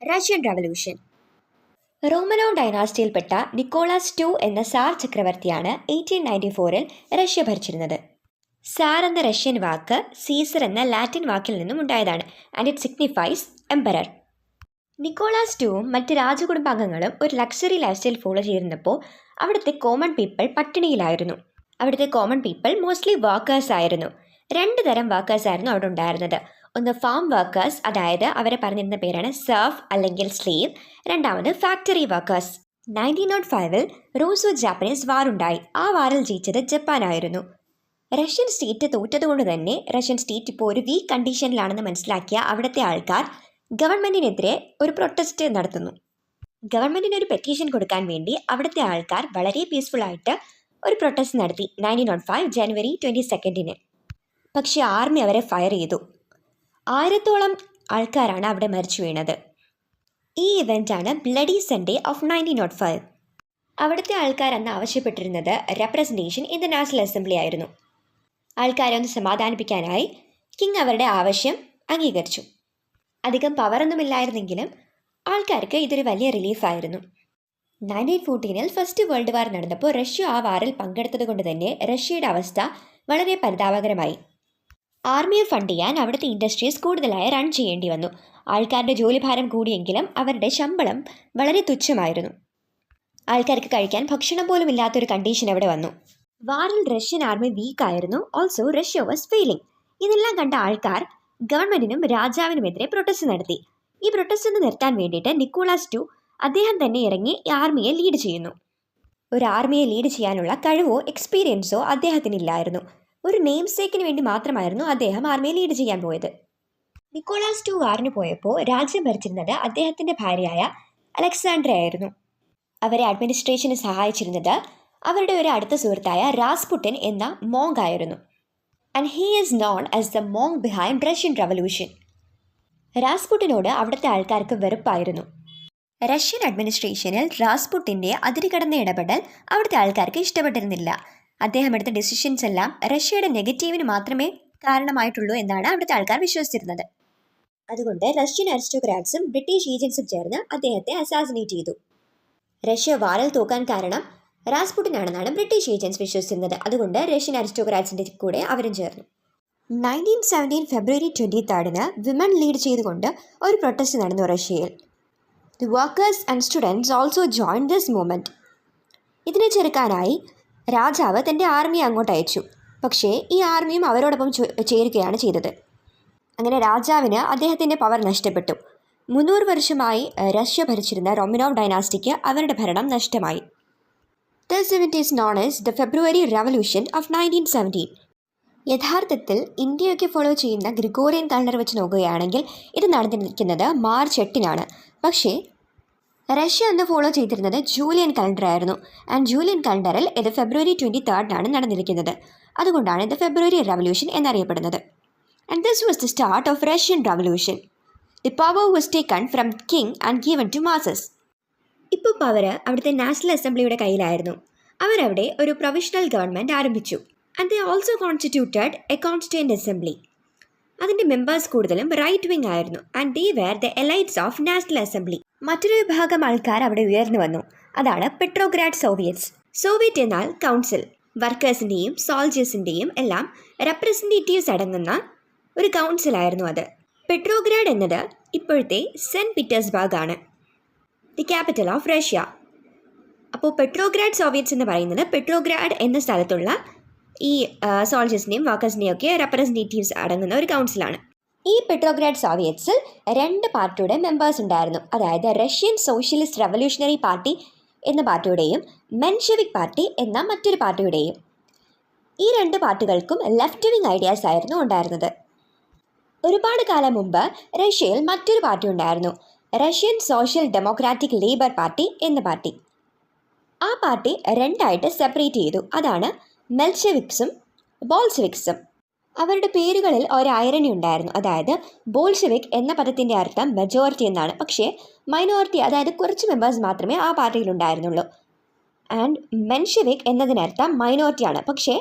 Russian revolution. Romanov ഡൈനാസ്റ്റിയിൽപ്പെട്ട Nicholas two എന്ന tsar ചക്രവർത്തിയാണ് 1894 റഷ്യ ഭരിച്ചിരുന്നത്. സാർ എന്ന റഷ്യൻ വാക്ക് സീസർ എന്ന ലാറ്റിൻ വാക്കിൽ നിന്നും ഉണ്ടായതാണ്. And it signifies emperor. Nicholas ടുവും മറ്റ് രാജകുടുംബാംഗങ്ങളും ഒരു ലക്ഷറി ലൈഫ് സ്റ്റൈൽ ഫോളോ ചെയ്തിരുന്നപ്പോൾ അവിടുത്തെ കോമൺ പീപ്പിൾ പട്ടിണിയിലായിരുന്നു. അവിടുത്തെ കോമൺ പീപ്പിൾ മോസ്റ്റ്ലി വർക്കേഴ്സ് ആയിരുന്നു. 2 തരം വർക്കേഴ്സ് ആയിരുന്നു അവിടെ ഉണ്ടായിരുന്നത്. ഒന്ന് ഫാം വർക്കേഴ്സ്, അതായത് അവരെ പറഞ്ഞിരുന്ന പേരാണ് സർഫ് അല്ലെങ്കിൽ സ്ലീവ്. രണ്ടാമത് ഫാക്ടറി വർക്കേഴ്സ്. 1905 റൂസോ ജാപ്പനീസ് വാർ ഉണ്ടായി. ആ വാറിൽ ജയിച്ചത് ജപ്പാനായിരുന്നു. റഷ്യൻ സ്റ്റേറ്റ് തോറ്റതുകൊണ്ട് തന്നെ റഷ്യൻ സ്റ്റേറ്റ് ഇപ്പോൾ ഒരു വീക്ക് കണ്ടീഷനിലാണെന്ന് മനസ്സിലാക്കിയ അവിടുത്തെ ആൾക്കാർ ഗവൺമെൻറ്റിനെതിരെ ഒരു പ്രൊട്ടസ്റ്റ് നടത്തുന്നു. ഗവൺമെൻറ്റിന് ഒരു പെറ്റീഷൻ കൊടുക്കാൻ വേണ്ടി അവിടുത്തെ ആൾക്കാർ വളരെ പീസ്ഫുള്ളായിട്ട് ഒരു പ്രൊട്ടസ്റ്റ് നടത്തി 1905 ജനുവരി 22. പക്ഷേ ആർമി അവരെ ഫയർ ചെയ്തു. 1000ഓളം ആൾക്കാരാണ് അവിടെ മരിച്ചു വീണത്. ഈ ഇവൻ്റാണ് ബ്ലഡി സൺഡേ ഓഫ് 1905. അവിടുത്തെ ആൾക്കാർ അന്ന് ആവശ്യപ്പെട്ടിരുന്നത് representation in the national assembly ആയിരുന്നു. ആൾക്കാരെ ഒന്ന് സമാധാനിപ്പിക്കാനായി കിങ് അവരുടെ ആവശ്യം അംഗീകരിച്ചു. അധികം പവറൊന്നുമില്ലായിരുന്നെങ്കിലും ആൾക്കാർക്ക് ഇതൊരു വലിയ റിലീഫായിരുന്നു. 1914 ഫസ്റ്റ് വേൾഡ് വാർ നടന്നപ്പോൾ റഷ്യ ആ വാറിൽ പങ്കെടുത്തത് കൊണ്ട് തന്നെ റഷ്യയുടെ അവസ്ഥ വളരെ പരിതാപകരമായി. ആർമിയെ ഫണ്ട് ചെയ്യാൻ അവിടുത്തെ ഇൻഡസ്ട്രീസ് കൂടുതലായി റൺ ചെയ്യേണ്ടി വന്നു. ആൾക്കാരുടെ ജോലിഭാരം കൂടിയെങ്കിലും അവരുടെ ശമ്പളം വളരെ തുച്ഛമായിരുന്നു. ആൾക്കാർക്ക് കഴിക്കാൻ ഭക്ഷണം പോലും ഇല്ലാത്തൊരു കണ്ടീഷൻ അവിടെ വന്നു. വാറിൽ റഷ്യൻ ആർമി വീക്കായിരുന്നു. Also Russia was failing. ഇതെല്ലാം കണ്ട ആൾക്കാർ ഗവൺമെൻറ്റിനും രാജാവിനുമെതിരെ പ്രൊട്ടസ്റ്റ് നടത്തി. ഈ പ്രൊട്ടസ്റ്റ് ഒന്ന് നിർത്താൻ വേണ്ടിയിട്ട് നിക്കോളാസ് ടു അദ്ദേഹം തന്നെ ഇറങ്ങി ആർമിയെ ലീഡ് ചെയ്യുന്നു. ഒരു ആർമിയെ ലീഡ് ചെയ്യാനുള്ള കഴിവോ എക്സ്പീരിയൻസോ അദ്ദേഹത്തിനില്ലായിരുന്നു. ഒരു നെയിം സേക്കിന് വേണ്ടി മാത്രമായിരുന്നു അദ്ദേഹം ആർമിയെ ലീഡ് ചെയ്യാൻ പോയത്. നിക്കോളാസ് ടു വാറിന് പോയപ്പോൾ രാജ്യം ഭരിച്ചിരുന്നത് അദ്ദേഹത്തിൻ്റെ ഭാര്യയായ അലക്സാണ്ട്ര ആയിരുന്നു. അവരെ അഡ്മിനിസ്ട്രേഷന് സഹായിച്ചിരുന്നത് അവരുടെ ഒരു അടുത്ത സുഹൃത്തായ റാസ്പുട്ടിൻ എന്ന മോങ്ക് ആയിരുന്നു. And he is known as the monk behind Russian revolution. റാസ്പുട്ടിനോട് അവിടുത്തെ ആൾക്കാർക്ക് വെറുപ്പായിരുന്നു. റഷ്യൻ അഡ്മിനിസ്ട്രേഷനിൽ റാസ്പുട്ടിൻ്റെ അതിരുകടന്ന ഇടപെടൽ അവിടുത്തെ ആൾക്കാർക്ക് ഇഷ്ടപ്പെട്ടിരുന്നില്ല. അദ്ദേഹം എടുത്ത ഡിസിഷൻസ് എല്ലാം റഷ്യയുടെ നെഗറ്റീവിന് മാത്രമേ കാരണമായിട്ടുള്ളൂ എന്നാണ് അവിടുത്തെ ആൾക്കാർ വിശ്വസിച്ചിരുന്നത്. അതുകൊണ്ട് റഷ്യൻ അരിസ്റ്റോക്രാറ്റ്സും ബ്രിട്ടീഷ് ഏജൻസും ചേർന്ന് അദ്ദേഹത്തെ അസാസിനേറ്റ് ചെയ്തു. റഷ്യ വാറിൽ തോക്കാൻ കാരണം റാസ്പുട്ടിനാണെന്നാണ് ബ്രിട്ടീഷ് ഏജൻസ് വിശ്വസിച്ചിരുന്നത്. അതുകൊണ്ട് റഷ്യൻ അരിസ്റ്റോക്രാറ്റ്സിൻ്റെ കൂടെ അവരും ചേർന്നു. 1917 ഫെബ്രുവരി 23 വിമൻ ലീഡ് ചെയ്തുകൊണ്ട് ഒരു പ്രൊട്ടസ്റ്റ് നടന്നു റഷ്യയിൽ. The workers and students also join this movement. ഇതിനെ ചെറുക്കാനായി രാജാവ് തൻ്റെ ആർമിയെ അങ്ങോട്ട് അയച്ചു. പക്ഷേ ഈ ആർമിയും അവരോടൊപ്പം ചേരുകയാണ് ചെയ്തത്. അങ്ങനെ രാജാവിന് അദ്ദേഹത്തിൻ്റെ പവർ നഷ്ടപ്പെട്ടു. 300 വർഷമായി റഷ്യ ഭരിച്ചിരുന്ന റോമനോവ് ഡൈനാസ്റ്റിക്ക് അവരുടെ ഭരണം നഷ്ടമായി. This event is known as the February revolution of 1917. യഥാർത്ഥത്തിൽ ഇന്ത്യയൊക്കെ ഫോളോ ചെയ്യുന്ന ഗ്രിഗോറിയൻ കലണ്ടർ വെച്ച് നോക്കുകയാണെങ്കിൽ ഇത് നടന്നിരിക്കുന്നത് മാർച്ച് 8 പക്ഷേ റഷ്യ അന്ന് ഫോളോ ചെയ്തിരുന്നത് ജൂലിയൻ കലണ്ടർ ആയിരുന്നു. ആൻഡ് ജൂലിയൻ കലണ്ടറിൽ ഇത് ഫെബ്രുവരി 23 നടന്നിരിക്കുന്നത്. അതുകൊണ്ടാണ് ഇത് ഫെബ്രുവരി റവല്യൂഷൻ എന്നറിയപ്പെടുന്നത്. And this was the start of Russian revolution. The power was taken from king and given to masses. ഇപ്പോൾ പവർ അവിടുത്തെ നാഷണൽ അസംബ്ലിയുടെ കയ്യിലായിരുന്നു. അവരവിടെ ഒരു പ്രൊവിഷണൽ ഗവൺമെൻറ് ആരംഭിച്ചു. And they also constituted a constituent assembly. അതിൻ്റെ members കൂടുതലും റൈറ്റ് വിങ് ആയിരുന്നു. And they were the elites of national assembly. മറ്റൊരു വിഭാഗം ആൾക്കാർ അവിടെ ഉയർന്നു വന്നു. അതാണ് പെട്രോഗ്രാഡ് സോവിയറ്റ്സ്. സോവിയറ്റ് എന്നാൽ കൗൺസിൽ. വർക്കേഴ്സിൻ്റെയും സോൾജേഴ്സിൻ്റെയും എല്ലാം റെപ്രസെൻറ്റേറ്റീവ്സ് അടങ്ങുന്ന ഒരു കൗൺസിലായിരുന്നു അത്. പെട്രോഗ്രാഡ് എന്നത് ഇപ്പോഴത്തെ സെൻറ്റ് പീറ്റേഴ്സ്ബർഗ് ആണ്, ദി ക്യാപിറ്റൽ ഓഫ് റഷ്യ. അപ്പോൾ പെട്രോഗ്രാഡ് സോവിയറ്റ്സ് എന്ന് പറയുന്നത് പെട്രോഗ്രാഡ് എന്ന സ്ഥലത്തുള്ള ഈ സോൾജേഴ്സിൻ്റെയും വർക്കേഴ്സിൻ്റെയും ഒക്കെ റെപ്രസെൻറ്റേറ്റീവ്സ് അടങ്ങുന്ന ഒരു കൗൺസിലാണ്. ഈ പെട്രോഗ്രാഡ് സോവിയറ്റ്സിൽ 2 പാർട്ടിയുടെ മെമ്പേഴ്സ് ഉണ്ടായിരുന്നു. അതായത് റഷ്യൻ സോഷ്യലിസ്റ്റ് റവല്യൂഷണറി പാർട്ടി എന്ന പാർട്ടിയുടെയും മെൻഷെവിക് പാർട്ടി എന്ന മറ്റൊരു പാർട്ടിയുടെയും. ഈ 2 പാർട്ടികൾക്കും ലെഫ്റ്റ് വിങ് ഐഡിയാസ് ആയിരുന്നു ഉണ്ടായിരുന്നത്. ഒരുപാട് കാലം മുമ്പ് റഷ്യയിൽ മറ്റൊരു പാർട്ടി ഉണ്ടായിരുന്നു, Russian social democratic labour party എന്ന പാർട്ടി. ആ പാർട്ടി 2ആയിട്ട് സെപ്പറേറ്റ് ചെയ്തു. അതാണ് മെൽഷെവിക്സും ബോൾഷെവിക്സും. അവരുടെ പേരുകളിൽ ഒരു ഐറണി ഉണ്ടായിരുന്നു. അതായത് ബോൾഷെവിക് എന്ന പദത്തിൻ്റെ അർത്ഥം മെജോറിറ്റി എന്നാണ്. പക്ഷേ മൈനോറിറ്റി, അതായത് കുറച്ച് മെമ്പേഴ്സ് മാത്രമേ ആ പാർട്ടിയിൽ ഉണ്ടായിരുന്നുള്ളൂ. ആൻഡ് മെൻഷെവിക് എന്നതിനർത്ഥം മൈനോറിറ്റിയാണ്. പക്ഷേ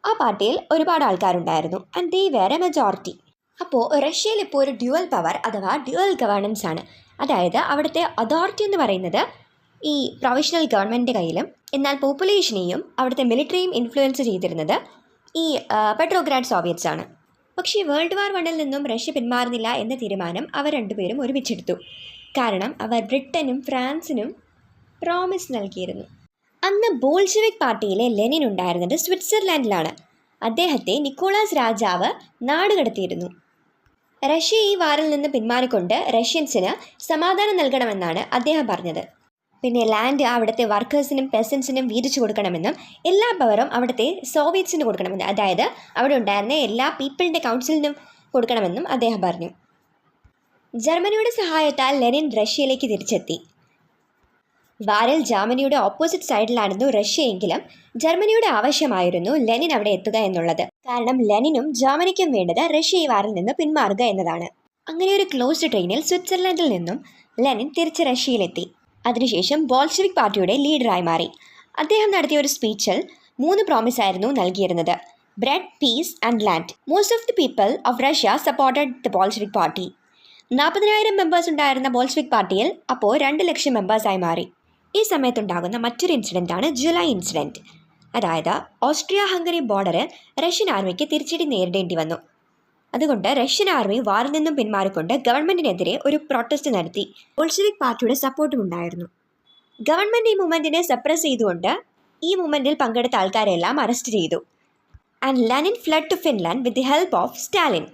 ആ പാർട്ടിയിൽ ഒരുപാട് ആൾക്കാരുണ്ടായിരുന്നു. ആൻഡ് ദേ വേറെ മെജോറിറ്റി. അപ്പോൾ റഷ്യയിൽ ഇപ്പോൾ ഒരു ഡ്യുവൽ പവർ അഥവാ ഡ്യുവൽ ഗവേണൻസ് ആണ്. അതായത് അവിടുത്തെ അതോറിറ്റി എന്ന് പറയുന്നത് ഈ പ്രൊവിഷണൽ ഗവൺമെൻറ്റിൻ്റെ കയ്യിലും, എന്നാൽ പോപ്പുലേഷനെയും അവിടുത്തെ മിലിറ്ററിയും ഇൻഫ്ലുവൻസ് ചെയ്തിരുന്നത് ഈ പെട്രോഗ്രാഡ് സോവിയറ്റ്സ് ആണ്. പക്ഷേ വേൾഡ് വാർ 1 നിന്നും റഷ്യ പിന്മാറുന്നില്ല എന്ന തീരുമാനം അവർ രണ്ടുപേരും ഒരുമിച്ചെടുത്തു. കാരണം അവർ ബ്രിട്ടനും ഫ്രാൻസിനും പ്രോമിസ് നൽകിയിരുന്നു. അന്ന് ബോൾഷെവിക് പാർട്ടിയിലെ ലെനിൻ ഉണ്ടായിരുന്നത് സ്വിറ്റ്സർലാൻഡിലാണ്. അദ്ദേഹത്തെ നിക്കോളാസ് രാജാവ് നാടുകടത്തിയിരുന്നു. റഷ്യ ഈ വാറിൽ നിന്ന് പിന്മാറിക്കൊണ്ട് റഷ്യൻസിന് സമാധാനം നൽകണമെന്നാണ് അദ്ദേഹം പറഞ്ഞത്. പിന്നെ ലാൻഡ് അവിടുത്തെ വർക്കേഴ്സിനും പെസൻസിനും വീതിച്ചു കൊടുക്കണമെന്നും എല്ലാ പവറും അവിടുത്തെ സോവിയറ്റ്സിന് കൊടുക്കണമെന്നും, അതായത് അവിടെ ഉണ്ടായിരുന്ന എല്ലാ പീപ്പിളിൻ്റെ കൗൺസിലിനും കൊടുക്കണമെന്നും അദ്ദേഹം പറഞ്ഞു. ജർമ്മനിയുടെ സഹായത്താൽ ലെനിൻ റഷ്യയിലേക്ക് തിരിച്ചെത്തി. വാറിൽ ജർമ്മനിയുടെ ഓപ്പോസിറ്റ് സൈഡിലായിരുന്നു റഷ്യയെങ്കിലും ജർമ്മനിയുടെ ആവശ്യമായിരുന്നു ലെനിൻ അവിടെ എത്തുക എന്നുള്ളത്. കാരണം ലെനിനും ജർമ്മനിക്കും വേണ്ടത് റഷ്യ ഈ വാറിൽ നിന്ന് പിന്മാറുക എന്നതാണ്. അങ്ങനെ ഒരു ക്ലോസ്ഡ് ട്രെയിനിൽ സ്വിറ്റ്സർലൻഡിൽ നിന്നും ലെനിൻ തിരിച്ച് റഷ്യയിലെത്തി. അതിനുശേഷം ബോൾഷെവിക് പാർട്ടിയുടെ ലീഡറായി മാറി. അദ്ദേഹം നടത്തിയ ഒരു സ്പീച്ചിൽ 3 പ്രോമിസ് ആയിരുന്നു നൽകിയിരുന്നത്: bread, piece and land. Most of the people of Russia supported the Bolshevik party. 40,000 members ഉണ്ടായിരുന്ന ബോൾഷെവിക് പാർട്ടിയിൽ അപ്പോൾ 2 ലക്ഷം മെമ്പേഴ്സായി മാറി. ഈ സമയത്തുണ്ടാകുന്ന മറ്റൊരു ഇൻസിഡൻ്റാണ് ജൂലൈ ഇൻസിഡൻറ്റ്. അതായത് ഓസ്ട്രിയ ഹംഗറി ബോർഡറിൽ റഷ്യൻ ആർമിക്ക് തിരിച്ചടി നേരിടേണ്ടി വന്നു. അതുകൊണ്ട് റഷ്യൻ ആർമി വാറിൽ നിന്നും പിന്മാറിക്കൊണ്ട് ഗവൺമെൻറ്റിനെതിരെ ഒരു പ്രൊട്ടസ്റ്റ് നടത്തി. ബോൾഷെവിക് പാർട്ടിയുടെ സപ്പോർട്ടും ഉണ്ടായിരുന്നു. ഗവൺമെൻറ് ഈ മൂവ്മെൻറ്റിനെ സപ്രസ് ചെയ്തുകൊണ്ട് ഈ മൂവ്മെൻറ്റിൽ പങ്കെടുത്ത ആൾക്കാരെല്ലാം അറസ്റ്റ് ചെയ്തു. And Lenin fled to Finland with the help of Stalin.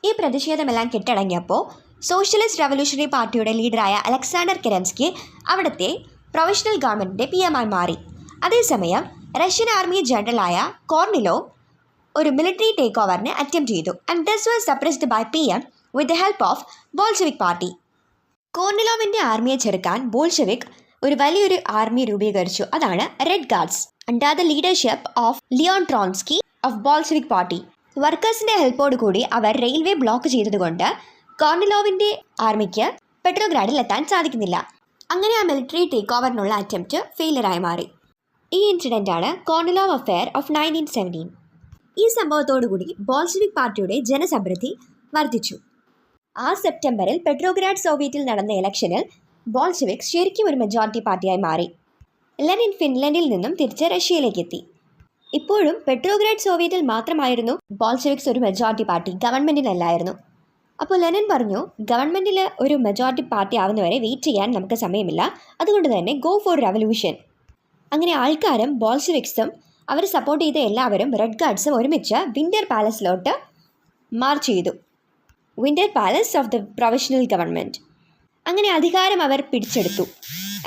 ഈ പ്രതിഷേധമെല്ലാം കെട്ടടങ്ങിയപ്പോൾ സോഷ്യലിസ്റ്റ് റവല്യൂഷണറി പാർട്ടിയുടെ ലീഡറായ അലക്സാണ്ടർ കെരൻസ്കി അവിടുത്തെ പ്രൊവിഷണൽ ഗവൺമെൻറ്റിൻ്റെ PM ആയി മാറി. അതേസമയം റഷ്യൻ ആർമി ജനറലായ കോർണിലോവ് ഒരു മിലിറ്ററി ടേക്ക് ഓവറിന് അറ്റംപ്റ്റ് ചെയ്തു. And this was suppressed by PM with the help of Bolshevik party. കോർണിലോവിൻ്റെ ആർമിയെ ചെറുക്കാൻ ബോൾഷെവിക് ഒരു വലിയൊരു ആർമി രൂപീകരിച്ചു. അതാണ് Red Guards under the leadership of Leon Trotsky of Bolshevik party. വർക്കേഴ്സിൻ്റെ ഹെൽപ്പോട് കൂടി അവർ റെയിൽവേ ബ്ലോക്ക് ചെയ്തതുകൊണ്ട് കോർണിലോവിൻ്റെ ആർമിക്ക് പെട്രോഗ്രാഡിൽ എത്താൻ സാധിക്കുന്നില്ല. അങ്ങനെ ആ മിലിറ്ററി ടേക്ക് ഓവറിനുള്ള അറ്റംപ്റ്റ് ഫെയിലറായി മാറി. ഈ ഇൻസിഡൻ്റാണ് കോർണിലോവ് അഫെയർ ഓഫ് 1917. ഈ സംഭവത്തോടുകൂടി ബോൾഷെവിക് പാർട്ടിയുടെ ജനസമൃദ്ധി വർദ്ധിച്ചു. ആ സെപ്റ്റംബറിൽ പെട്രോഗ്രാഡ് സോവിയറ്റിൽ നടന്ന ഇലക്ഷനിൽ ബോൾഷെവിക്സ് ശരിക്കും ഒരു മെജോറിറ്റി പാർട്ടിയായി മാറി. ലെനിൻ ഫിൻലൻഡിൽ നിന്നും തിരിച്ച് റഷ്യയിലേക്ക് എത്തി. ഇപ്പോഴും പെട്രോഗ്രാഡ് സോവിയറ്റിൽ മാത്രമായിരുന്നു ബോൾഷെവിക്സ് ഒരു മെജോറിറ്റി പാർട്ടി, ഗവൺമെൻറ്റിലല്ലായിരുന്നു. അപ്പോൾ ലെനിൻ പറഞ്ഞു, ഗവൺമെൻറ്റിൽ ഒരു മെജോറിറ്റി പാർട്ടി ആവുന്നവരെ വെയിറ്റ് ചെയ്യാൻ നമുക്ക് സമയമില്ല, അതുകൊണ്ട് തന്നെ ഗോ ഫോർ റെവല്യൂഷൻ. അങ്ങനെ ആൾക്കാരും ബോൾഷെവിക്സും അവർ സപ്പോർട്ട് ചെയ്ത എല്ലാവരും റെഡ് ഗാർഡ്സും ഒരുമിച്ച് വിൻ്റർ പാലസിലോട്ട് മാർച്ച് ചെയ്തു. Winter palace of the provisional government. അങ്ങനെ അധികാരം അവർ പിടിച്ചെടുത്തു.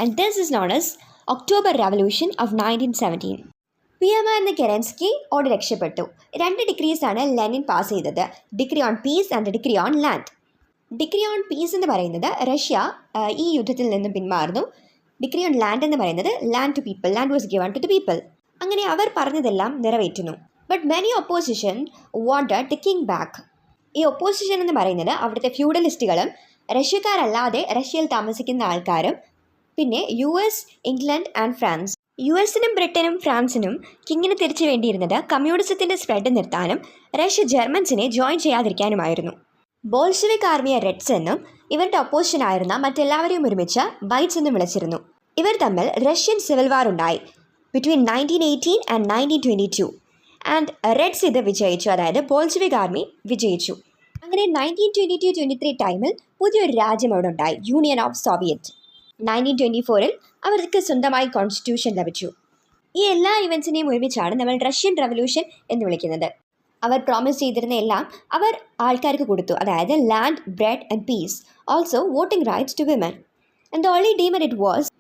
And this is known as October revolution of 1917. PM എന്ന കെരൻസ്കി ഓടി രക്ഷപ്പെട്ടു. 2 ഡിക്രീസാണ് ലെനിൻ പാസ് ചെയ്തത്: decree on peace and decree on land. Decree on peace എന്ന് പറയുന്നത് റഷ്യ ഈ യുദ്ധത്തിൽ നിന്നും പിന്മാറുന്നു. ഡിഗ്രി ഓൺ ലാൻഡ് എന്ന് പറയുന്നത് land to people, land was given to the people. അങ്ങനെ അവർ പറഞ്ഞതെല്ലാം നിറവേറ്റുന്നു. But many opposition wanted the king back. ഈ ഒപ്പോസിഷൻ എന്ന് പറയുന്നത് അവിടുത്തെ ഫ്യൂഡലിസ്റ്റുകളും റഷ്യക്കാരല്ലാതെ റഷ്യയിൽ താമസിക്കുന്ന ആൾക്കാരും പിന്നെ US, ഇംഗ്ലണ്ട് ആൻഡ് ഫ്രാൻസ്. US-നും ബ്രിട്ടനും ഫ്രാൻസിനും കിങ്ങിന് തിരിച്ചു വേണ്ടിയിരുന്നത് കമ്മ്യൂണിസത്തിൻ്റെ സ്പ്രെഡ് നിർത്താനും റഷ്യ ജർമ്മൻസിനെ ജോയിൻ ചെയ്യാതിരിക്കാനുമായിരുന്നു. ബോൾഷെവിക് ആർമിയെ റെഡ്സ് എന്നും ഇവരുടെ ഒപ്പോസിഷനായിരുന്ന മറ്റെല്ലാവരെയും ഒരുമിച്ച് വൈറ്റ്സ് എന്നും വിളിച്ചിരുന്നു. ഇവർ തമ്മിൽ റഷ്യൻ സിവിൽ വാർ ഉണ്ടായി ബിറ്റ്വീൻ 1918 ആൻഡ് 1922. ആൻഡ് റെഡ്സ് ഇത് വിജയിച്ചു, അതായത് ബോൾഷെവിക് ആർമി വിജയിച്ചു. അങ്ങനെ 1922-23 ടൈമിൽ പുതിയൊരു രാജ്യം അവിടെ ഉണ്ടായി, യൂണിയൻ ഓഫ് സോവിയറ്റ്. 1924 അവർക്ക് സ്വന്തമായി കോൺസ്റ്റിറ്റ്യൂഷൻ ലഭിച്ചു. ഈ എല്ലാ ഇവൻസിനെയും ഒരുമിച്ചാണ് നമ്മൾ റഷ്യൻ റവല്യൂഷൻ എന്ന് വിളിക്കുന്നത്. അവർ പ്രോമിസ് ചെയ്തിരുന്ന എല്ലാം അവർ ആൾക്കാർക്ക് കൊടുത്തു, അതായത് land, bread and peace, also voting rights to women. And the only demon it was